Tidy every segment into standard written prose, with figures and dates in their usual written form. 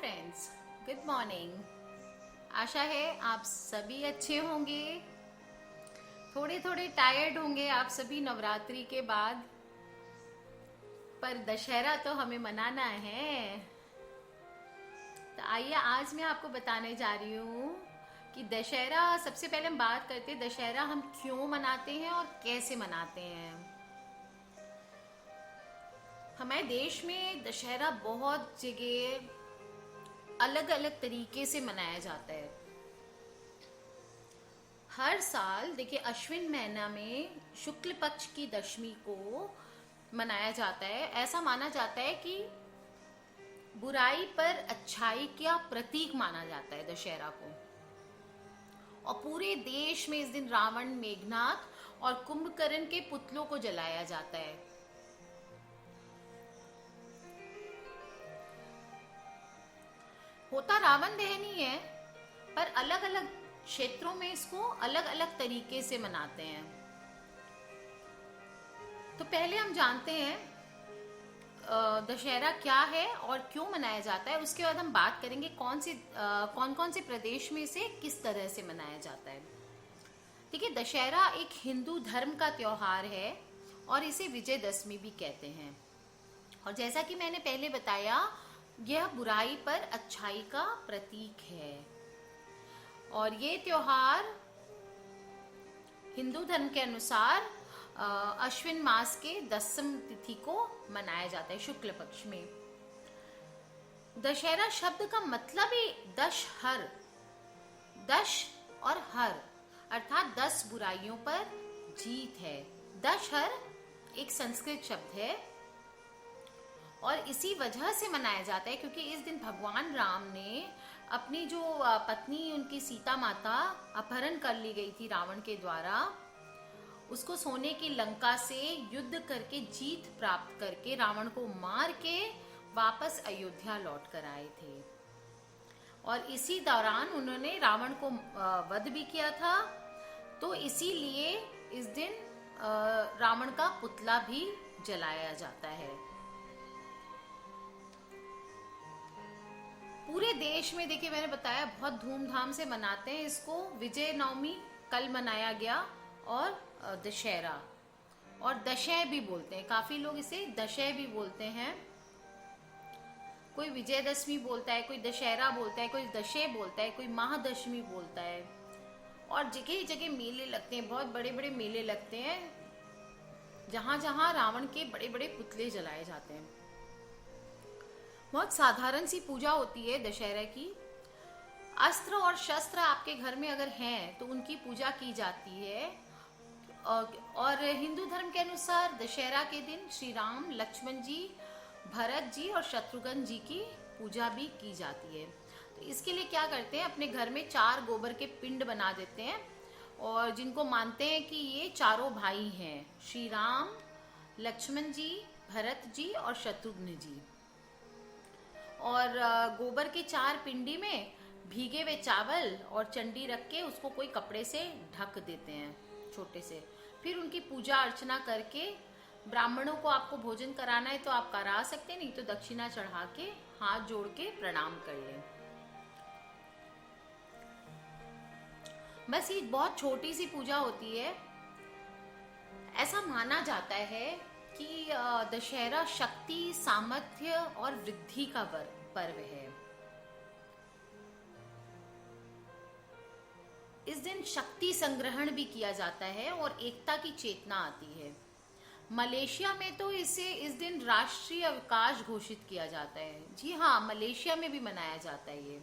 Friends, good morning. आशा है आप सभी अच्छे होंगे। थोड़े थोड़े टायर्ड होंगे आप सभी नवरात्रि के बाद, पर दशहरा तो हमें मनाना है। तो आइए आज मैं आपको बताने जा रही हूँ कि दशहरा, सबसे पहले हम बात करते हैं दशहरा हम क्यों मनाते हैं और कैसे मनाते हैं। हमारे देश में दशहरा बहुत जगह अलग अलग तरीके से मनाया जाता है। हर साल देखिए अश्विन महीना में शुक्ल पक्ष की दशमी को मनाया जाता है। ऐसा माना जाता है कि बुराई पर अच्छाई का प्रतीक माना जाता है दशहरा को। और पूरे देश में इस दिन रावण, मेघनाथ और कुंभकर्ण के पुतलों को जलाया जाता है। होता रावण दहन ही है, पर अलग अलग क्षेत्रों में इसको अलग अलग तरीके से मनाते हैं। तो पहले हम जानते हैं दशहरा क्या है और क्यों मनाया जाता है। उसके बाद हम बात करेंगे कौन कौन से प्रदेश में इसे किस तरह से मनाया जाता है। देखिए, दशहरा एक हिंदू धर्म का त्योहार है और इसे विजयदशमी भी कहते हैं। और जैसा कि मैंने पहले बताया, यह बुराई पर अच्छाई का प्रतीक है। और ये त्योहार हिंदू धर्म के अनुसार अश्विन मास के 10वीं तिथि को मनाया जाता है, शुक्ल पक्ष में। दशहरा शब्द का मतलब ही दशहर, दश और हर अर्थात 10 बुराइयों पर जीत है। दशहर एक संस्कृत शब्द है और इसी वजह से मनाया जाता है क्योंकि इस दिन भगवान राम ने अपनी जो पत्नी, उनकी सीता माता अपहरण कर ली गई थी रावण के द्वारा, उसको सोने की लंका से युद्ध करके जीत प्राप्त करके रावण को मार के वापस अयोध्या लौट कर आए थे। और इसी दौरान उन्होंने रावण को वध भी किया था। तो इसीलिए इस दिन रावण का पुतला भी जलाया जाता है। पूरे देश में देखिए, मैंने बताया बहुत धूमधाम से मनाते हैं इसको। विजय नवमी कल मनाया गया और दशहरा, और दशै भी बोलते हैं, काफी लोग इसे दशै भी बोलते हैं। कोई विजयदशमी बोलता है, कोई दशहरा बोलता है, कोई दशै बोलता है, कोई महादशमी बोलता है। और जगह जगह मेले लगते हैं, बहुत बड़े बड़े मेले लगते हैं जहां जहां रावण के बड़े बड़े पुतले जलाए जाते हैं। बहुत साधारण सी पूजा होती है दशहरा की। अस्त्र और शस्त्र आपके घर में अगर हैं तो उनकी पूजा की जाती है। और हिंदू धर्म के अनुसार दशहरा के दिन श्री राम, लक्ष्मण जी, भरत जी और शत्रुघ्न जी की पूजा भी की जाती है। तो इसके लिए क्या करते हैं, अपने घर में 4 गोबर के पिंड बना देते हैं और जिनको मानते हैं कि ये चारों भाई हैं, श्री राम, लक्ष्मण जी, भरत जी और शत्रुघ्न जी। और गोबर के 4 पिंडी में भीगे हुए चावल और चंडी रख के उसको कोई कपड़े से ढक देते हैं छोटे से। फिर उनकी पूजा अर्चना करके, ब्राह्मणों को आपको भोजन कराना है तो आप करा सकते हैं, नहीं तो दक्षिणा चढ़ा के हाथ जोड़ के प्रणाम कर लें। बस ये बहुत छोटी सी पूजा होती है। ऐसा माना जाता है कि दशहरा शक्ति, सामर्थ्य और वृद्धि का पर्व है। इस दिन शक्ति संग्रहण भी किया जाता है और एकता की चेतना आती है। मलेशिया में तो इसे इस दिन राष्ट्रीय अवकाश घोषित किया जाता है। जी हाँ, मलेशिया में भी मनाया जाता है ये।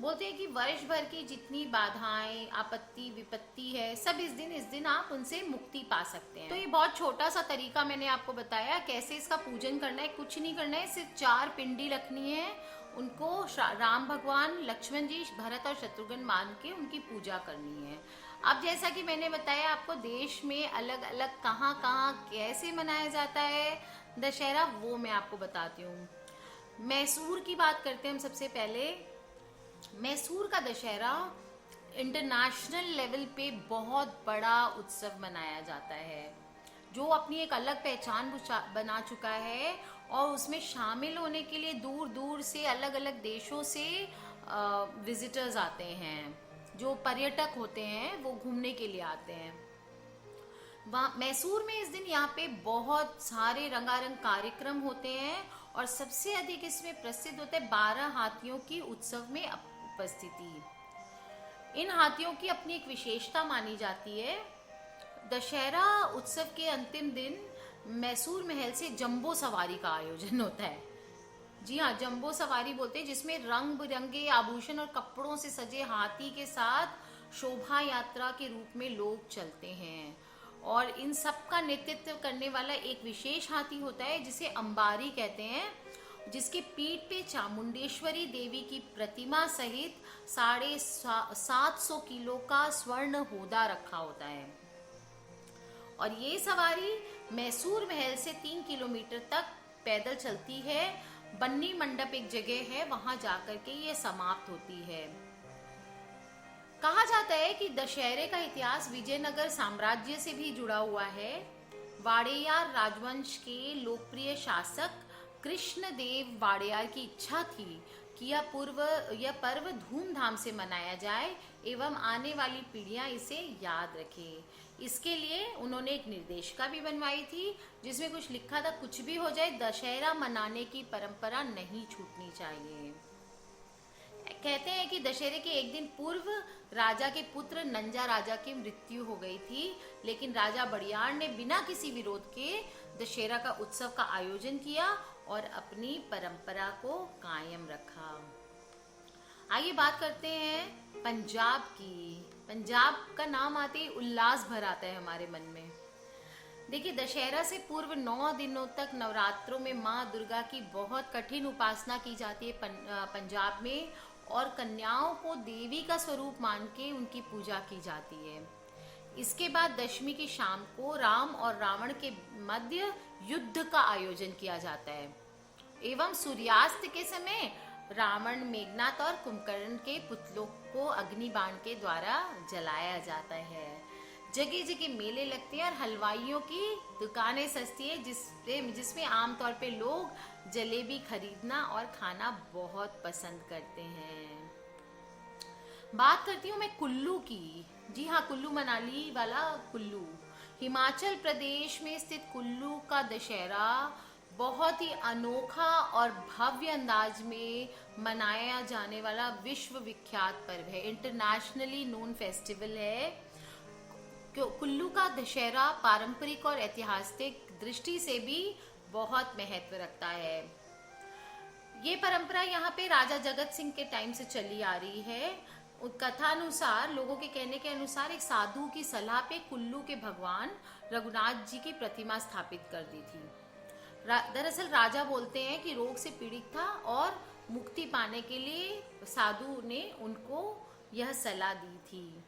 बोलते हैं कि वर्ष भर की जितनी बाधाएं, आपत्ति, विपत्ति है, सब इस दिन आप उनसे मुक्ति पा सकते हैं। तो ये बहुत छोटा सा तरीका मैंने आपको बताया कैसे इसका पूजन करना है। कुछ नहीं करना है, सिर्फ 4 पिंडी रखनी है, उनको राम भगवान, लक्ष्मण जी, भरत और शत्रुघ्न मान के उनकी पूजा करनी है। अब जैसा कि मैंने बताया आपको, देश में अलग अलग कहाँ कहाँ कैसे मनाया जाता है दशहरा, वो मैं आपको बताती हूँ। मैसूर की बात करते हैं हम सबसे पहले। मैसूर का दशहरा इंटरनेशनल लेवल पे बहुत बड़ा उत्सव मनाया जाता है, जो अपनी एक अलग पहचान बना चुका है और उसमें शामिल होने के लिए दूर दूर से, अलग अलग देशों से विजिटर्स आते हैं। जो पर्यटक होते हैं वो घूमने के लिए आते हैं। मैसूर में इस दिन यहाँ पे बहुत सारे रंगारंग कार्यक्रम होते हैं और सबसे अधिक इसमें प्रसिद्ध होता है 12 हाथियों की उत्सव में उपस्थिति। इन हाथियों की अपनी एक विशेषता मानी जाती है। दशहरा उत्सव के अंतिम दिन मैसूर महल से जंबो सवारी का आयोजन होता है। जी हाँ, जंबो सवारी बोलते हैं, जिसमें रंग बिरंगे आभूषण और कपड़ों से सजे हाथी के साथ शोभा यात्रा के रूप में लोग चलते हैं। और इन सब का नेतृत्व करने वाला एक विशेष हाथी होता है जिसे अंबारी कहते हैं, जिसके पीठ पे चामुंडेश्वरी देवी की प्रतिमा सहित 750 किलो का स्वर्ण होदा रखा होता है। और ये सवारी मैसूर महल से 3 किलोमीटर तक पैदल चलती है। बन्नी मंडप एक जगह है, वहां जाकर के ये समाप्त होती है। कहा जाता है कि दशहरे का इतिहास विजयनगर साम्राज्य से भी जुड़ा हुआ है। वाडेयार राजवंश के लोकप्रिय शासक कृष्णदेव वाडेयार की इच्छा थी कि यह पर्व धूमधाम से मनाया जाए एवं आने वाली पीढ़ियां इसे याद रखें। इसके लिए उन्होंने एक निर्देशिका भी बनवाई थी जिसमें कुछ लिखा था, कुछ भी हो जाए दशहरा मनाने की परंपरा नहीं छूटनी चाहिए। कहते हैं कि दशहरे के एक दिन पूर्व राजा के पुत्र नंजा राजा की मृत्यु हो गई थी, लेकिन राजा बड़ियार ने बिना किसी विरोध के दशहरा का उत्सव का आयोजन किया और अपनी परंपरा को कायम रखा। आइए बात करते हैं पंजाब की। पंजाब का नाम आते ही उल्लास भर आता है हमारे मन में। देखिए, दशहरा से पूर्व 9 दिनों तक नवरात्रों में माँ दुर्गा की बहुत कठिन उपासना की जाती है पंजाब में, और कन्याओं को देवी का स्वरूप मान के उनकी पूजा की जाती है। इसके बाद दशमी की शाम को राम और रावण के मध्य युद्ध का आयोजन किया जाता है एवं सूर्यास्त के समय रावण, मेघनाथ और कुंभकर्ण के पुतलों को अग्नि बाण के द्वारा जलाया जाता है। जगह जगह मेले लगते हैं और हलवाइयों की दुकानें सस्ती है, जिसमें आमतौर पे लोग जलेबी खरीदना और खाना बहुत पसंद करते हैं। बात करती हूँ मैं कुल्लू की। जी हाँ, कुल्लू मनाली वाला कुल्लू। हिमाचल प्रदेश में स्थित कुल्लू का दशहरा बहुत ही अनोखा और भव्य अंदाज में मनाया जाने वाला विश्व विख्यात पर्व है, इंटरनेशनली नोन फेस्टिवल है। कुल्लू का दशहरा पारंपरिक और ऐतिहासिक दृष्टि से भी बहुत महत्व रखता है। ये परंपरा यहाँ पे राजा जगत सिंह के टाइम से चली आ रही है। कथा अनुसार, लोगों के कहने के अनुसार, एक साधु की सलाह पे कुल्लू के भगवान रघुनाथ जी की प्रतिमा स्थापित कर दी थी। दरअसल राजा बोलते हैं कि रोग से पीड़ित था और मुक्ति पाने के लिए साधु ने उनको यह सलाह दी थी।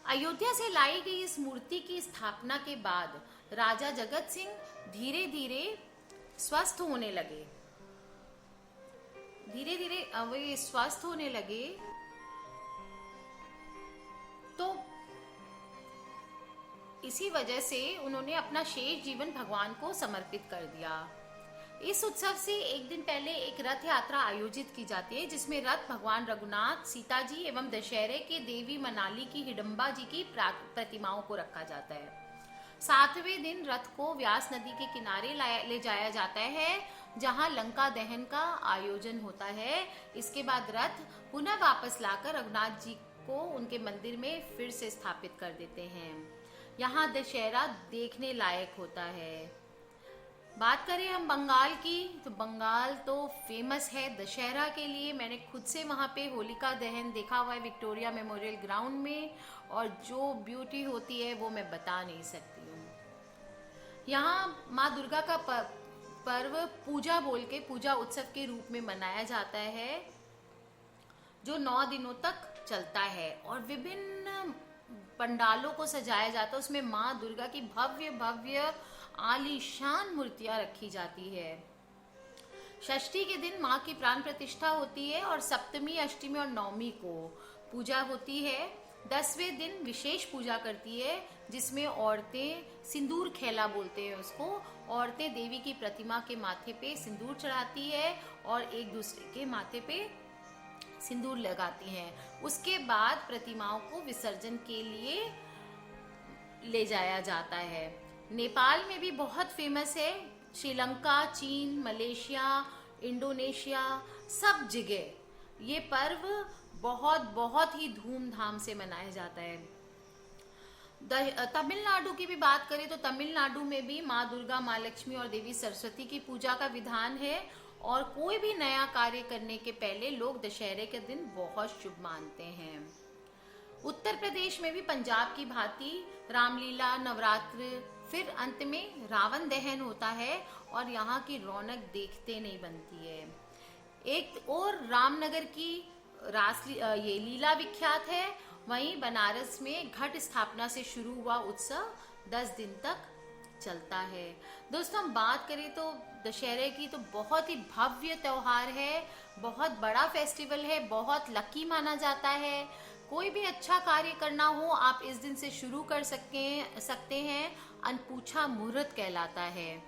अयोध्या से लाई गई इस मूर्ति की स्थापना के बाद राजा जगत सिंह धीरे धीरे स्वस्थ होने लगे। वे स्वस्थ होने लगे तो इसी वजह से उन्होंने अपना शेष जीवन भगवान को समर्पित कर दिया। इस उत्सव से एक दिन पहले एक रथ यात्रा आयोजित की जाती है, जिसमें रथ भगवान रघुनाथ, सीता जी एवं दशहरे के देवी मनाली की हिडम्बा जी की प्रतिमाओं को रखा जाता है। 7वें दिन रथ को व्यास नदी के किनारे ले जाया जाता है, जहां लंका दहन का आयोजन होता है। इसके बाद रथ पुनः वापस लाकर रघुनाथ जी को उनके मंदिर में फिर से स्थापित कर देते हैं। यहाँ दशहरा देखने लायक होता है। बात करें हम बंगाल की, तो बंगाल तो फेमस है दशहरा के लिए। मैंने खुद से वहाँ पे होलिका दहन देखा हुआ है विक्टोरिया मेमोरियल ग्राउंड में, और जो ब्यूटी होती है वो मैं बता नहीं सकती हूँ। यहाँ माँ दुर्गा का पर्व पूजा बोल के पूजा उत्सव के रूप में मनाया जाता है, जो 9 दिनों तक चलता है और विभिन्न पंडालों को सजाया जाता है। उसमें माँ दुर्गा की भव्य भव्य आलीशान मूर्तियां रखी जाती है। षष्ठी के दिन माँ की प्राण प्रतिष्ठा होती है और सप्तमी, अष्टमी और नवमी को पूजा होती है। 10वें दिन विशेष पूजा करती है, जिसमें औरतें सिंदूर खेला बोलते हैं उसको। औरतें देवी की प्रतिमा के माथे पे सिंदूर चढ़ाती है और एक दूसरे के माथे पे सिंदूर लगाती हैं। उसके बाद प्रतिमाओं को विसर्जन के लिए ले जाया जाता है। नेपाल में भी बहुत फेमस है। श्रीलंका, चीन, मलेशिया, इंडोनेशिया, सब जगह ये पर्व बहुत बहुत ही धूमधाम से मनाया जाता है। तमिलनाडु की भी बात करें तो तमिलनाडु में भी माँ दुर्गा, माँ लक्ष्मी और देवी सरस्वती की पूजा का विधान है। और कोई भी नया कार्य करने के पहले लोग दशहरे के दिन बहुत शुभ मानते हैं। उत्तर प्रदेश में भी पंजाब की भांति रामलीला, नवरात्र, फिर अंत में रावण दहन होता है और यहाँ की रौनक देखते नहीं बनती है। एक और रामनगर की ये लीला विख्यात है। वहीं बनारस में घट स्थापना से शुरू हुआ उत्सव 10 दिन तक चलता है। दोस्तों, हम बात करें तो दशहरे की तो बहुत ही भव्य त्योहार है, बहुत बड़ा फेस्टिवल है, बहुत लकी माना जाता है। कोई भी अच्छा कार्य करना हो आप इस दिन से शुरू कर सकते हैं। अनपूछा मुहूर्त कहलाता है।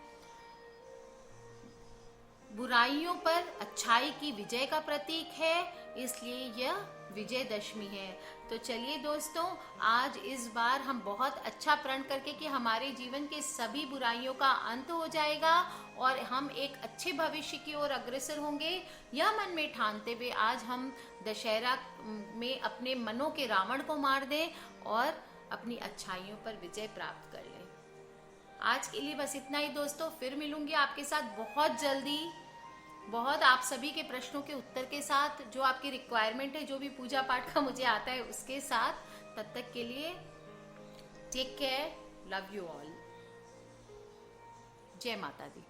बुराइयों पर अच्छाई की विजय का प्रतीक है, इसलिए यह विजयदशमी है। तो चलिए दोस्तों, आज इस बार हम बहुत अच्छा प्रण करके कि हमारे जीवन के सभी बुराइयों का अंत हो जाएगा और हम एक अच्छे भविष्य की ओर अग्रसर होंगे, यह मन में ठानते हुए आज हम दशहरा में अपने मनों के रावण को मार दें और अपनी अच्छाइयों पर विजय प्राप्त कर लें। आज के लिए बस इतना ही दोस्तों। फिर मिलूंगी आपके साथ बहुत जल्दी, बहुत आप सभी के प्रश्नों के उत्तर के साथ, जो आपकी रिक्वायरमेंट है, जो भी पूजा पाठ का मुझे आता है उसके साथ। तब तक के लिए take care, love you all, जय माता दी।